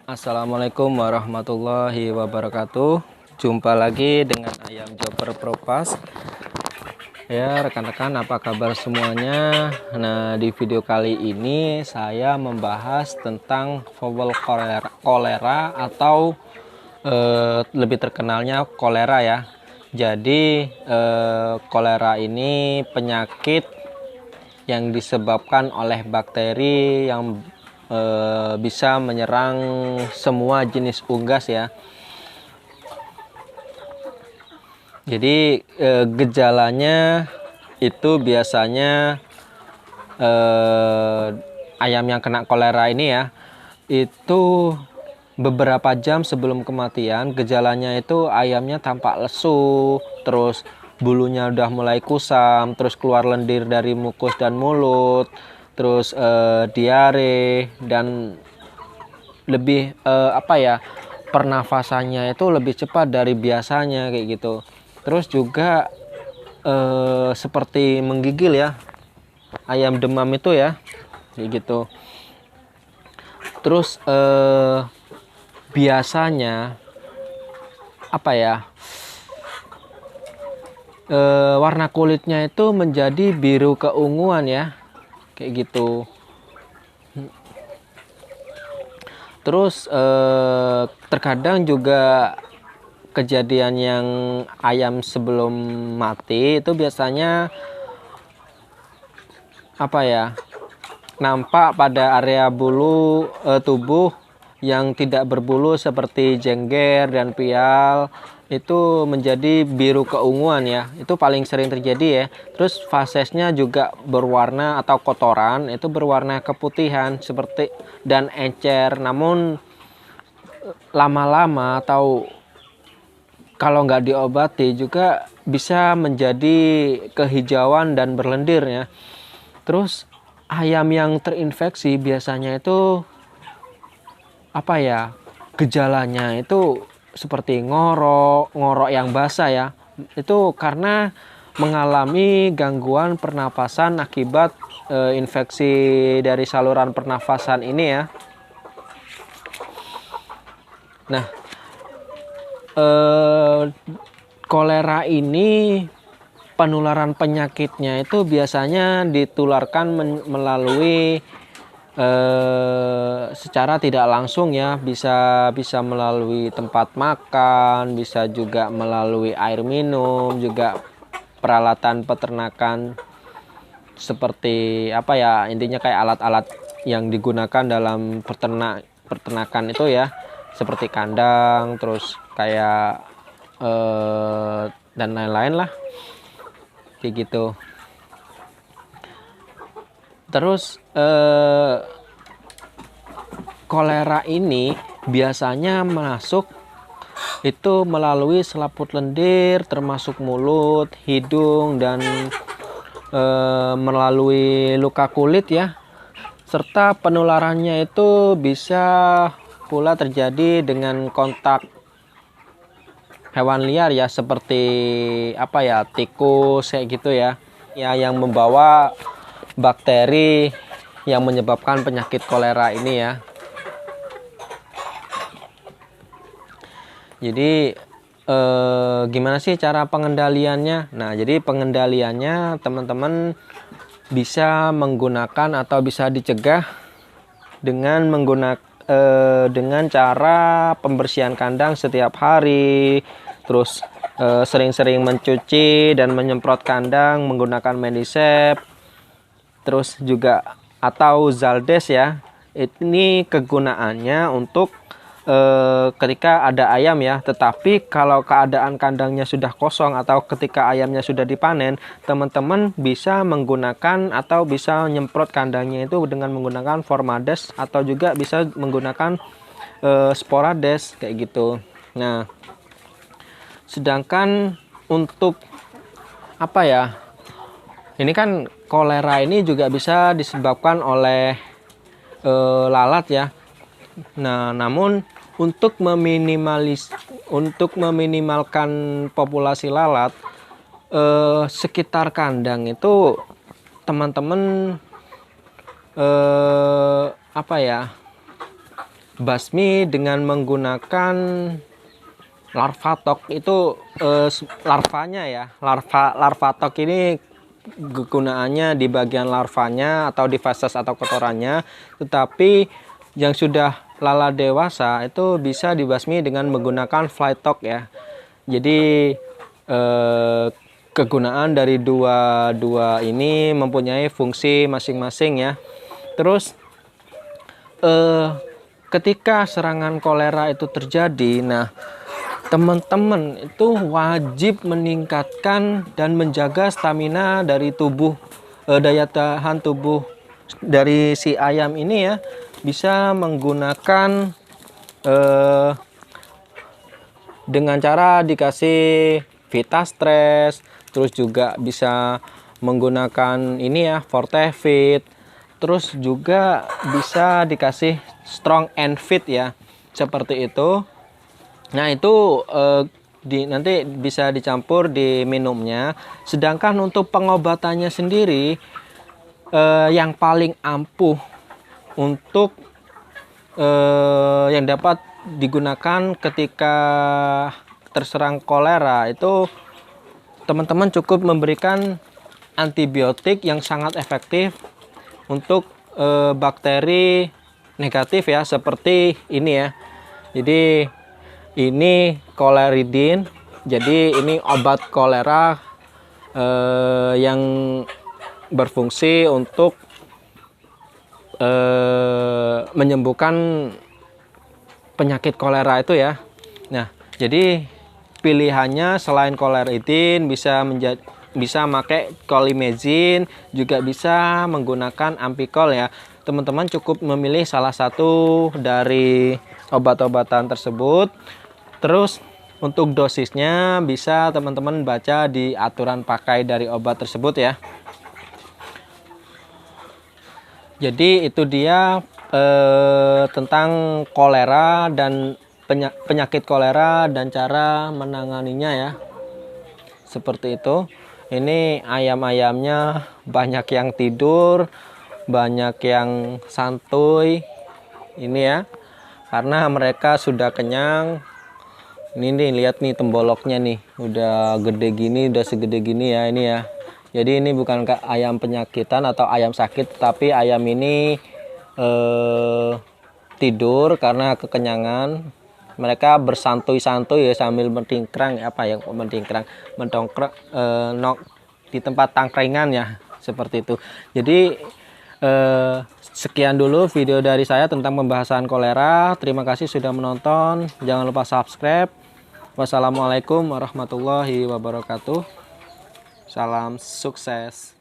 Assalamualaikum warahmatullahi wabarakatuh. Jumpa lagi dengan Ayam Joper Propas. Ya rekan-rekan, apa kabar semuanya? Nah, di video kali ini saya membahas tentang fowel kolera atau lebih terkenalnya kolera ya. Jadi kolera ini penyakit yang disebabkan oleh bakteri yang bisa menyerang semua jenis unggas ya. Jadi gejalanya itu biasanya ayam yang kena kolera ini ya, itu beberapa jam sebelum kematian gejalanya itu ayamnya tampak lesu, terus bulunya udah mulai kusam, terus keluar lendir dari mukus dan mulut, terus diare, dan lebih pernafasannya itu lebih cepat dari biasanya kayak gitu. Terus juga seperti menggigil ya, ayam demam itu ya kayak gitu. Terus biasanya warna kulitnya itu menjadi biru keunguan ya kayak gitu. Terus terkadang juga kejadian yang ayam sebelum mati itu biasanya nampak pada area bulu tubuh yang tidak berbulu seperti jengger dan pial, itu menjadi biru keunguan ya. Itu paling sering terjadi ya. Terus fasesnya juga berwarna atau kotoran itu berwarna keputihan seperti dan encer. Namun lama-lama atau kalau nggak diobati juga bisa menjadi kehijauan dan berlendir ya. Terus ayam yang terinfeksi biasanya itu gejalanya itu seperti ngorok yang basah ya. Itu karena mengalami gangguan pernapasan akibat infeksi dari saluran pernafasan ini ya. Nah, kolera ini penularan penyakitnya itu biasanya ditularkan melalui secara tidak langsung ya, bisa melalui tempat makan, bisa juga melalui air minum, juga peralatan peternakan seperti intinya kayak alat-alat yang digunakan dalam peternakan itu ya, seperti kandang, terus kayak dan lain-lain lah kayak gitu. Terus kolera ini biasanya masuk itu melalui selaput lendir, termasuk mulut, hidung, dan melalui luka kulit ya. Serta penularannya itu bisa pula terjadi dengan kontak hewan liar ya, seperti tikus kayak gitu ya, yang membawa bakteri yang menyebabkan penyakit kolera ini ya. Jadi gimana sih cara pengendaliannya? Nah, jadi pengendaliannya teman-teman bisa menggunakan atau bisa dicegah dengan dengan cara pembersihan kandang setiap hari, terus sering-sering mencuci dan menyemprot kandang menggunakan Medisep, terus juga atau Zaldes ya. Ini kegunaannya untuk ketika ada ayam ya. Tetapi kalau keadaan kandangnya sudah kosong atau ketika ayamnya sudah dipanen, teman-teman bisa menggunakan atau bisa nyemprot kandangnya itu dengan menggunakan Formades atau juga bisa menggunakan Sporades kayak gitu. Nah, sedangkan untuk ini kan kolera ini juga bisa disebabkan oleh lalat ya. Nah, namun untuk meminimalkan populasi lalat sekitar kandang itu teman-teman basmi dengan menggunakan larvatok. Itu larvanya ya, larvatok ini kegunaannya di bagian larvanya atau di feses atau kotorannya. Tetapi yang sudah lala dewasa itu bisa dibasmi dengan menggunakan flytok ya. Jadi kegunaan dari dua ini mempunyai fungsi masing-masing ya. Terus ketika serangan kolera itu terjadi, nah teman-teman itu wajib meningkatkan dan menjaga stamina dari tubuh, daya tahan tubuh dari si ayam ini ya, bisa menggunakan dengan cara dikasih Vitastres, terus juga bisa menggunakan ini ya, Fortefit, terus juga bisa dikasih Strong and Fit ya, seperti itu. Nah itu nanti bisa dicampur di minumnya. Sedangkan untuk pengobatannya sendiri yang paling ampuh untuk yang dapat digunakan ketika terserang kolera itu, teman-teman cukup memberikan antibiotik yang sangat efektif untuk bakteri negatif ya, seperti ini ya. Jadi ini koleridin, jadi ini obat kolera yang berfungsi untuk menyembuhkan penyakit kolera itu ya. Nah, jadi pilihannya selain koleridin bisa pakai colimezin, juga bisa menggunakan ampicol ya. Teman-teman cukup memilih salah satu dari obat-obatan tersebut. Terus untuk dosisnya bisa teman-teman baca di aturan pakai dari obat tersebut ya. Jadi itu dia tentang kolera dan penyakit kolera dan cara menanganinya ya. Seperti itu. Ini ayam-ayamnya banyak yang tidur, banyak yang santuy ini ya, karena mereka sudah kenyang. Ini nih, lihat nih temboloknya nih, udah gede gini, udah segede gini ya ini ya. Jadi ini bukan ayam penyakitan atau ayam sakit, tapi ayam ini tidur karena kekenyangan. Mereka bersantuy-santuy ya sambil mendongkrang di tempat tangkringan ya, seperti itu. Jadi sekian dulu video dari saya tentang pembahasan kolera. Terima kasih sudah menonton. Jangan lupa subscribe. Wassalamualaikum warahmatullahi wabarakatuh. Salam sukses.